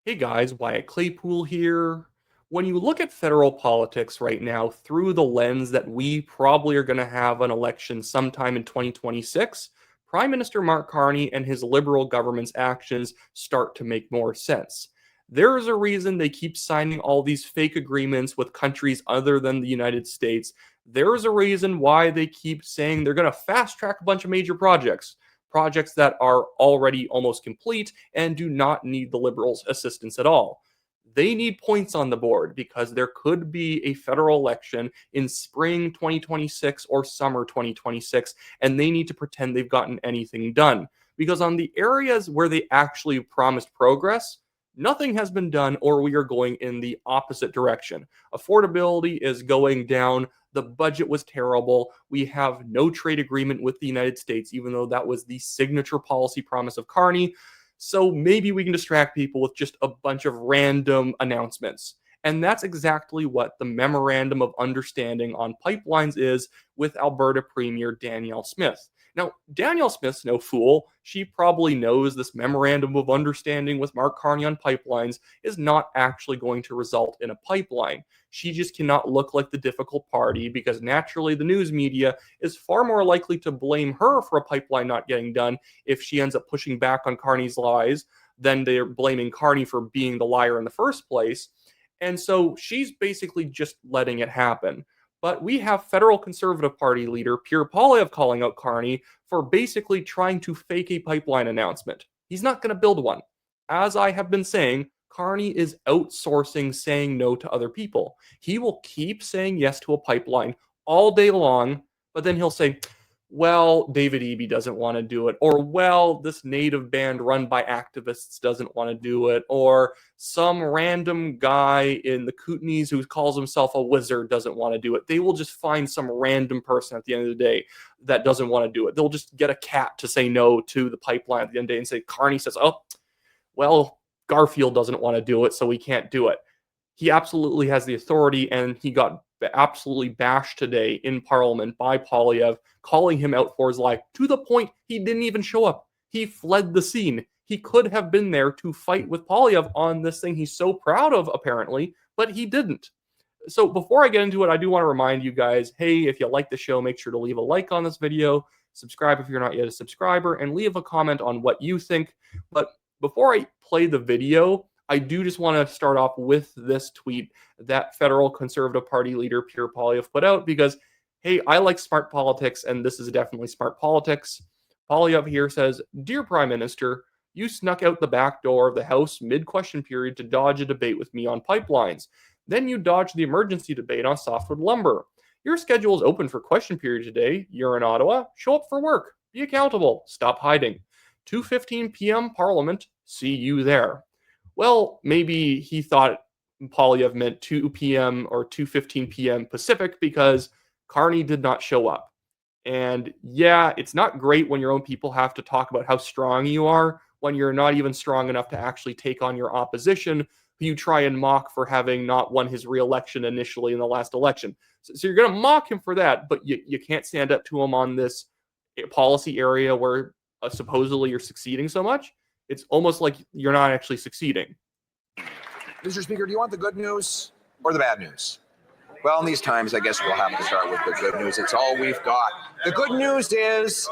Hey guys, Wyatt Claypool here. When you look at federal politics right now through the lens that we probably are going to have an election sometime in 2026, Prime Minister Mark Carney and his liberal government's actions start to make more sense. There is a reason they keep signing all these fake agreements with countries other than the United States. There is a reason why they keep saying they're going to fast track a bunch of major projects that are already almost complete and do not need the Liberals' assistance at all. They need points on the board because there could be a federal election in spring 2026 or summer 2026, and they need to pretend they've gotten anything done. Because on the areas where they actually promised progress, nothing has been done, or we are going in the opposite direction. Affordability is going down. The budget was terrible. We have no trade agreement with the United States, even though that was the signature policy promise of Carney. So maybe we can distract people with just a bunch of random announcements. And that's exactly what the Memorandum of Understanding on Pipelines is with Alberta Premier Danielle Smith. Now, Danielle Smith's no fool. She probably knows this Memorandum of Understanding with Mark Carney on pipelines is not actually going to result in a pipeline. She just cannot look like the difficult party because naturally the news media is far more likely to blame her for a pipeline not getting done if she ends up pushing back on Carney's lies than they're blaming Carney for being the liar in the first place. And so she's basically just letting it happen. But we have federal Conservative Party leader Pierre Poilievre calling out Carney for basically trying to fake a pipeline announcement. He's not going to build one. As I have been saying, Carney is outsourcing saying no to other people. He will keep saying yes to a pipeline all day long, but then he'll say, well, David Eby doesn't want to do it, or well, this native band run by activists doesn't want to do it, or some random guy in the Kootenays who calls himself a wizard doesn't want to do it. They will just find some random person at the end of the day that doesn't want to do it. They'll just get a cat to say no to the pipeline at the end of the day and say, Carney says, oh, well, Garfield doesn't want to do it, so we can't do it. He absolutely has the authority, and he got absolutely bashed today in Parliament by Poilievre, calling him out for his lie, to the point he didn't even show up. He fled the scene. He could have been there to fight with Poilievre on this thing he's so proud of, apparently, but he didn't. So before I get into it, I do want to remind you guys, hey, if you like the show, make sure to leave a like on this video, subscribe if you're not yet a subscriber, and leave a comment on what you think. But before I play the video, I do just want to start off with this tweet that federal Conservative Party leader Pierre Poilievre put out because, hey, I like smart politics, and this is definitely smart politics. Poilievre here says, Dear Prime Minister, you snuck out the back door of the House mid-question period to dodge a debate with me on pipelines. Then you dodged the emergency debate on softwood lumber. Your schedule is open for question period today. You're in Ottawa. Show up for work. Be accountable. Stop hiding. 2:15 p.m. Parliament. See you there. Well, maybe he thought Poilievre meant 2 p.m. or 2:15 p.m. Pacific because Carney did not show up. And yeah, it's not great when your own people have to talk about how strong you are when you're not even strong enough to actually take on your opposition, who you try and mock for having not won his re-election initially in the last election. So you're going to mock him for that, but you can't stand up to him on this policy area where supposedly you're succeeding so much. It's almost like you're not actually succeeding. Mr. Speaker, do you want the good news or the bad news? Well, in these times, I guess we'll have to start with the good news. It's all we've got. The good news is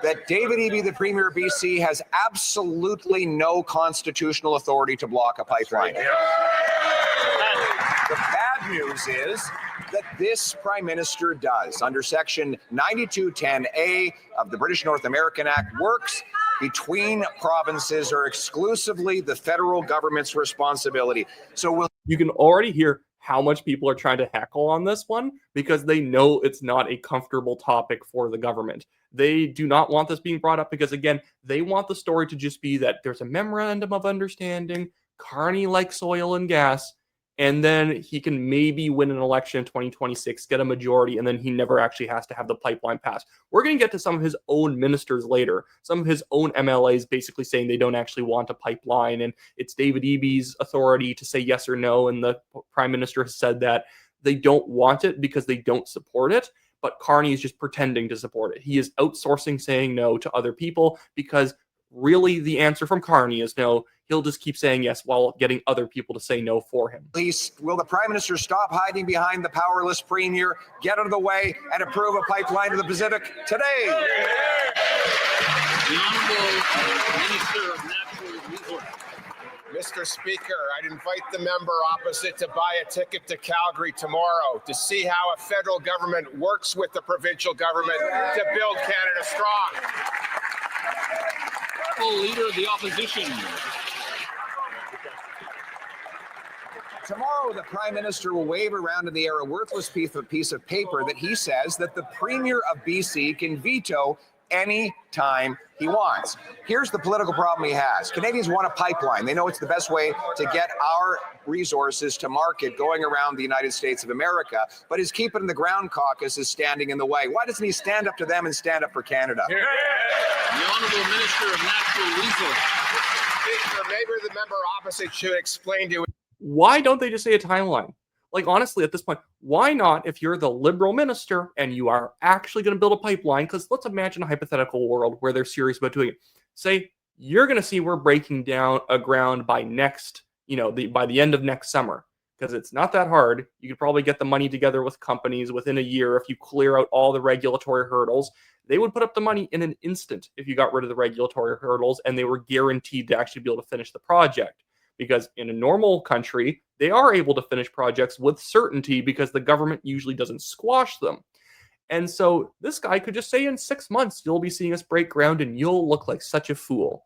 that David Eby, the Premier of BC, has absolutely no constitutional authority to block a pipeline. The bad news is that this Prime Minister does. Under Section 9210A of the British North American Act, works between provinces are exclusively the federal government's responsibility. So you can already hear how much people are trying to heckle on this one because they know it's not a comfortable topic for the government. They do not want this being brought up because, again, they want the story to just be that there's a memorandum of understanding, Carney likes oil and gas, and then he can maybe win an election in 2026, get a majority, and then he never actually has to have the pipeline passed. We're going to get to some of his own ministers later, some of his own MLAs basically saying they don't actually want a pipeline, and it's David Eby's authority to say yes or no, and the Prime Minister has said that they don't want it because they don't support it, but Carney is just pretending to support it. He is outsourcing saying no to other people because really the answer from Carney is no, he'll just keep saying yes while getting other people to say no for him. Please, will the Prime Minister stop hiding behind the powerless Premier, get out of the way, and approve a pipeline to the Pacific today? The Honourable Minister of Natural Resources. Mr. Speaker, I'd invite the member opposite to buy a ticket to Calgary tomorrow to see how a federal government works with the provincial government to build Canada strong. Leader of the Opposition. Tomorrow, the Prime Minister will wave around in the air a worthless piece of paper that he says that the Premier of BC can veto any time he wants. Here's the political problem he has. Canadians want a pipeline. They know it's the best way to get our resources to market going around the United States of America, but his Keep It in the Ground caucus is standing in the way. Why doesn't he stand up to them and stand up for Canada? The Honourable Minister of Natural Resources. Speaker, maybe the member opposite should explain to Why don't they just say a timeline? Like, honestly, at this point, why not, if you're the Liberal minister and you are actually going to build a pipeline, because let's imagine a hypothetical world where they're serious about doing it. Say, you're going to see we're breaking down a ground by next, by the end of next summer, because it's not that hard. You could probably get the money together with companies within a year if you clear out all the regulatory hurdles. They would put up the money in an instant if you got rid of the regulatory hurdles, and they were guaranteed to actually be able to finish the project. Because in a normal country, they are able to finish projects with certainty because the government usually doesn't squash them. And so this guy could just say in 6 months, you'll be seeing us break ground and you'll look like such a fool.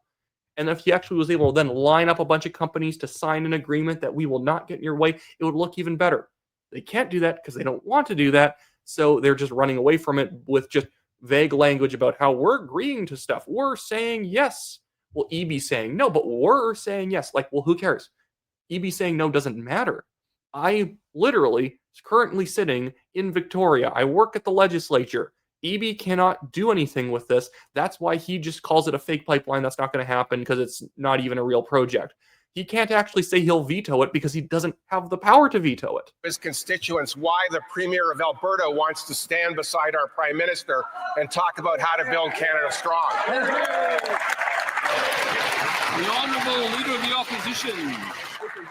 And if he actually was able to then line up a bunch of companies to sign an agreement that we will not get in your way, it would look even better. They can't do that because they don't want to do that. So they're just running away from it with just vague language about how we're agreeing to stuff. We're saying yes. Well, EB saying no, but we're saying yes. Like, well, who cares? EB saying no doesn't matter. I literally currently sitting in Victoria. I work at the legislature. EB cannot do anything with this. That's why he just calls it a fake pipeline. That's not going to happen because it's not even a real project. He can't actually say he'll veto it because he doesn't have the power to veto it. his constituents why the Premier of Alberta wants to stand beside our Prime Minister and talk about how to build Canada strong. The Honourable Leader of the Opposition.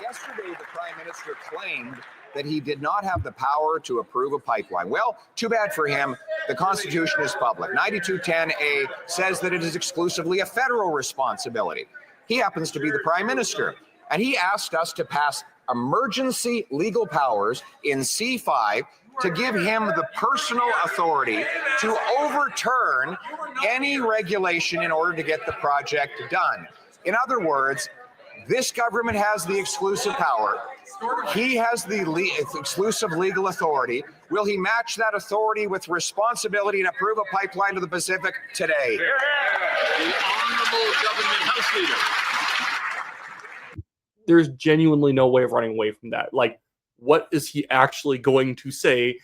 Yesterday, the Prime Minister claimed that he did not have the power to approve a pipeline. Well, too bad for him. The Constitution is public. 9210A says that it is exclusively a federal responsibility. He happens to be the Prime Minister, and he asked us to pass emergency legal powers in C5 to give him the personal authority to overturn any regulation in order to get the project done. In other words, this government has the exclusive power. He has the exclusive legal authority. Will he match that authority with responsibility and approve a pipeline to the Pacific today? The Honourable Government House Leader. There's genuinely no way of running away from that. Like, what is he actually going to say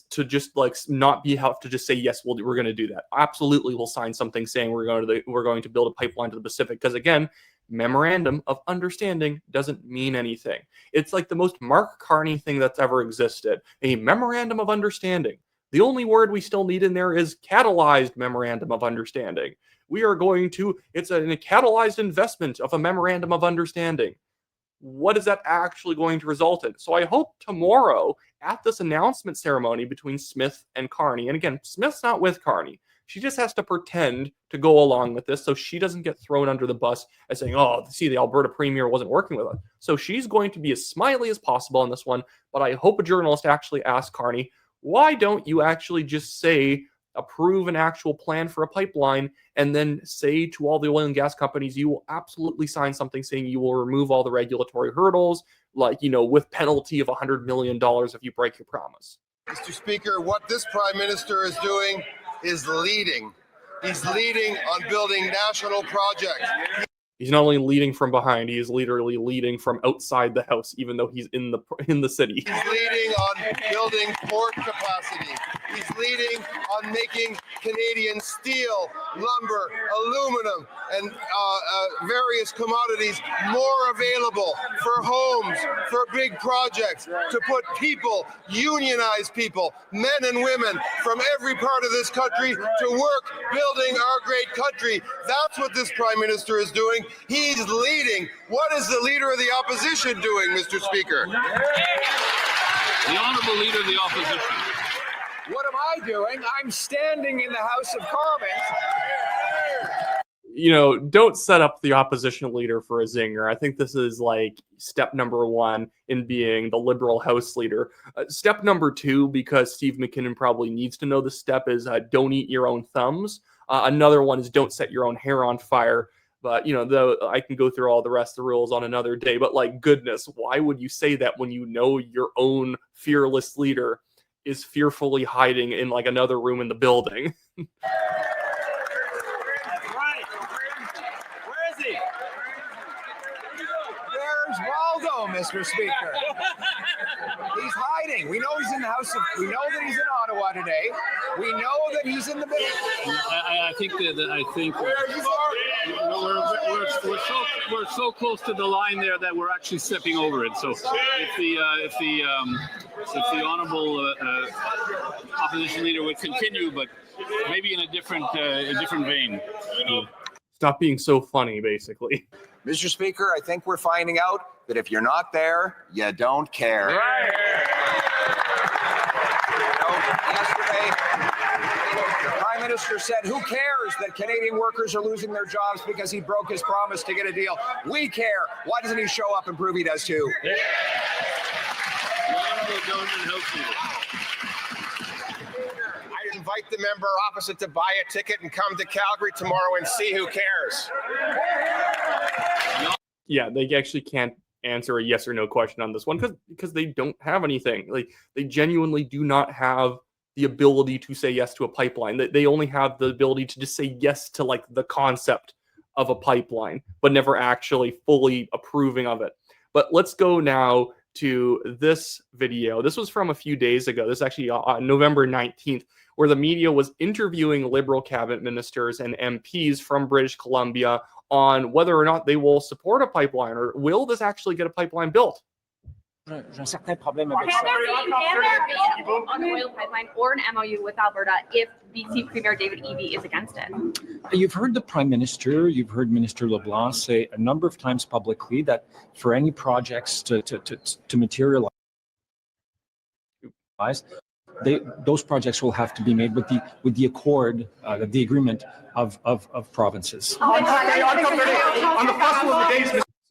to just like not have to just say yes, we're going to do that? Absolutely, we'll sign something saying we're going to build a pipeline to the Pacific. Because again, memorandum of understanding doesn't mean anything. It's like the most Mark Carney thing that's ever existed. A memorandum of understanding. The only word we still need in there is catalyzed memorandum of understanding. It's a catalyzed investment of a memorandum of understanding. What is that actually going to result in? So I hope tomorrow at this announcement ceremony between Smith and Carney, and again, Smith's not with Carney. She just has to pretend to go along with this so she doesn't get thrown under the bus as saying, oh, see, the Alberta Premier wasn't working with us. So she's going to be as smiley as possible on this one, but I hope a journalist actually asks Carney, why don't you actually just say, approve an actual plan for a pipeline, and then say to all the oil and gas companies, you will absolutely sign something saying you will remove all the regulatory hurdles, like, with penalty of $100 million if you break your promise. Mr. Speaker, what this Prime Minister is doing is leading. He's leading on building national projects. He's not only leading from behind, he is literally leading from outside the house, even though he's in the city. He's leading on building port capacity. He's leading on making Canadian steel, lumber, aluminum, and various commodities more available for homes, for big projects, to put people, unionized people, men and women from every part of this country to work building our great country. That's what this Prime Minister is doing. He's leading. What is the Leader of the Opposition doing, Mr. Speaker? The Honourable Leader of the Opposition. What am I doing? I'm standing in the House of Commons. You know, don't set up the opposition leader for a zinger. I think this is like step number one in being the Liberal House leader. Step number two, because Steve McKinnon probably needs to know the step, is don't eat your own thumbs. Another one is don't set your own hair on fire. But, you know, though I can go through all the rest of the rules on another day. But, like, goodness, why would you say that when you know your own fearless leader is fearfully hiding in, like, another room in the building? Right. Where is he? There's Waldo, Mr. Speaker. He's hiding. We know he's in the House of. We know that he's in Ottawa today. We know that he's in the. I think we're so close to the line there that we're actually stepping over it. So if the honourable opposition leader would continue, but maybe in a different vein. Stop being so funny, basically. Mr. Speaker, I think we're finding out that if you're not there, you don't care. Right. Yesterday, the Prime Minister said, who cares that Canadian workers are losing their jobs because he broke his promise to get a deal? We care. Why doesn't he show up and prove he does too? The Honourable Government House Leader. I invite the member opposite to buy a ticket and come to Calgary tomorrow and see who cares. Yeah, they actually can't answer a yes or no question on this one because they don't have anything. Like, they genuinely do not have the ability to say yes to a pipeline. They only have the ability to just say yes to, like, the concept of a pipeline, but never actually fully approving of it. But let's go now to this video. This was from a few days ago. This is actually on November 19th, where the media was interviewing Liberal cabinet ministers and MPs from British Columbia on whether or not they will support a pipeline, or will this actually get a pipeline built? J'ai un certain problème avec ça. Can there be an oil pipeline or an MOU with Alberta if BC Premier David Eby is against it? You've heard the Prime Minister, you've heard Minister LeBlanc say a number of times publicly that for any projects to materialize, those projects will have to be made with the accord, the agreement of provinces.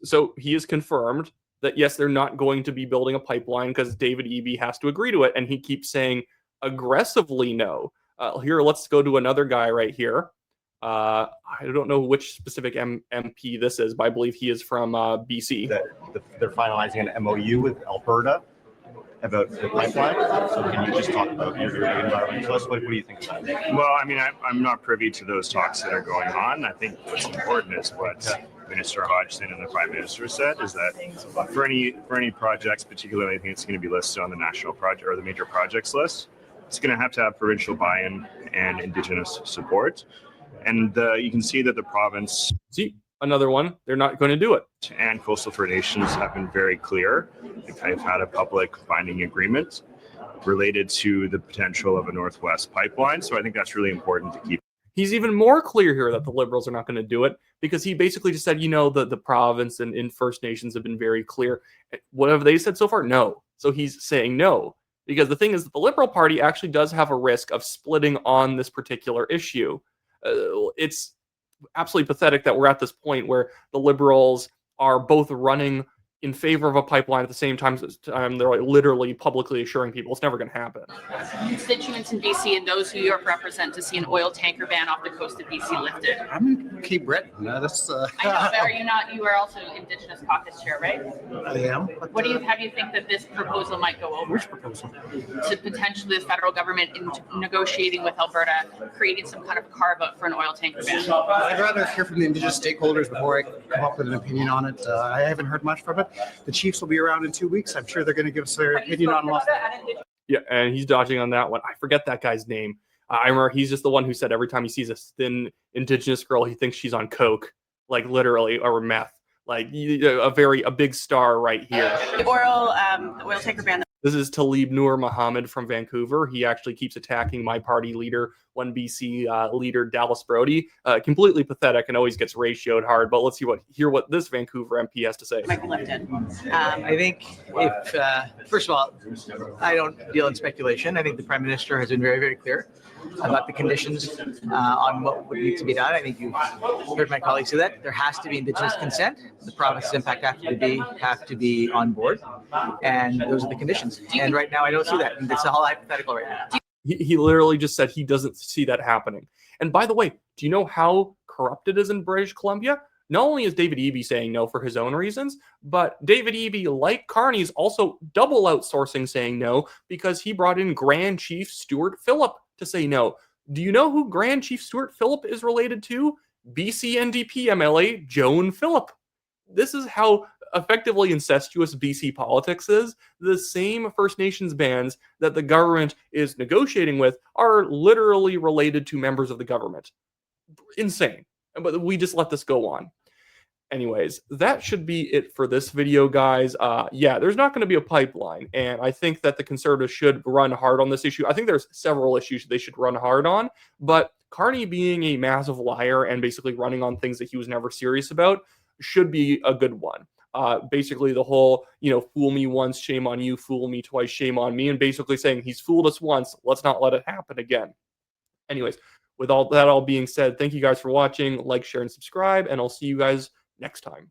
So he has confirmed that, yes, they're not going to be building a pipeline because David Eby has to agree to it. And he keeps saying aggressively no. Here, let's go to another guy right here. I don't know which specific MP this is, but I believe he is from BC. They're finalizing an MOU with Alberta about the pipeline. So can you just talk about your environment to us? What do you think about that? Well, I mean, I'm not privy to those talks that are going on. I think what's important is what Minister Hodgson and the Prime Minister said, is that for any projects, particularly I think it's going to be listed on the national project or the major projects list, it's going to have provincial buy-in and Indigenous support. And you can see that the province... See, another one, they're not going to do it. And Coastal First Nations have been very clear. They've had a public binding agreement related to the potential of a Northwest pipeline. So I think that's really important to keep. He's even more clear here that the Liberals are not going to do it, because he basically just said, you know, the province and in First Nations have been very clear. What have they said so far? No. So he's saying no, because the thing is that the Liberal Party actually does have a risk of splitting on this particular issue. It's absolutely pathetic that we're at this point where the Liberals are both running in favor of a pipeline at the same time. They're like literally publicly assuring people it's never going to happen. Constituents in BC and those who York represent to see an oil tanker ban off the coast of BC lifted. I'm in Cape Breton. I know, but are you not? You are also Indigenous caucus chair, right? I am. What do you think that this proposal might go over? Which proposal? To potentially the federal government in negotiating with Alberta, creating some kind of carve out for an oil tanker ban. I'd rather hear from the Indigenous stakeholders before I come up with an opinion on it. I haven't heard much from it. The Chiefs will be around in 2 weeks. I'm sure they're going to give us their opinion on what. Yeah, and he's dodging on that one. I forget that guy's name. I remember he's just the one who said every time he sees a thin Indigenous girl, he thinks she's on coke, like literally, or meth. Like a big star right here. The oil taker ban. This is Talib Noor Muhammad from Vancouver. He actually keeps attacking my party leader, one BC leader, Dallas Brody. Completely pathetic and always gets ratioed hard. But let's hear what this Vancouver MP has to say. Michael Lipton. I think if, first of all, I don't deal in speculation. I think the Prime Minister has been very, very clear about the conditions on what would need to be done. I think you've heard my colleagues say that. There has to be Indigenous consent. The province's impact have to be on board. And those are the conditions. And right now I don't see that. And it's all hypothetical right now. He literally just said he doesn't see that happening. And by the way, do you know how corrupt it is in British Columbia? Not only is David Eby saying no for his own reasons, but David Eby, like Carney, is also double outsourcing saying no because he brought in Grand Chief Stuart Phillip to say no. Do you know who Grand Chief Stuart Phillip is related to? BC NDP MLA Joan Phillip. This is how effectively incestuous BC politics is. The same First Nations bands that the government is negotiating with are literally related to members of the government. Insane. But we just let this go on. Anyways, that should be it for this video, guys. Yeah, there's not going to be a pipeline, and I think that the Conservatives should run hard on this issue. I think there's several issues they should run hard on, but Carney being a massive liar and basically running on things that he was never serious about should be a good one. Basically the whole, fool me once, shame on you, fool me twice, shame on me, and basically saying he's fooled us once, let's not let it happen again. Anyways, with all that being said, thank you guys for watching. Like, share, and subscribe, and I'll see you guys next time.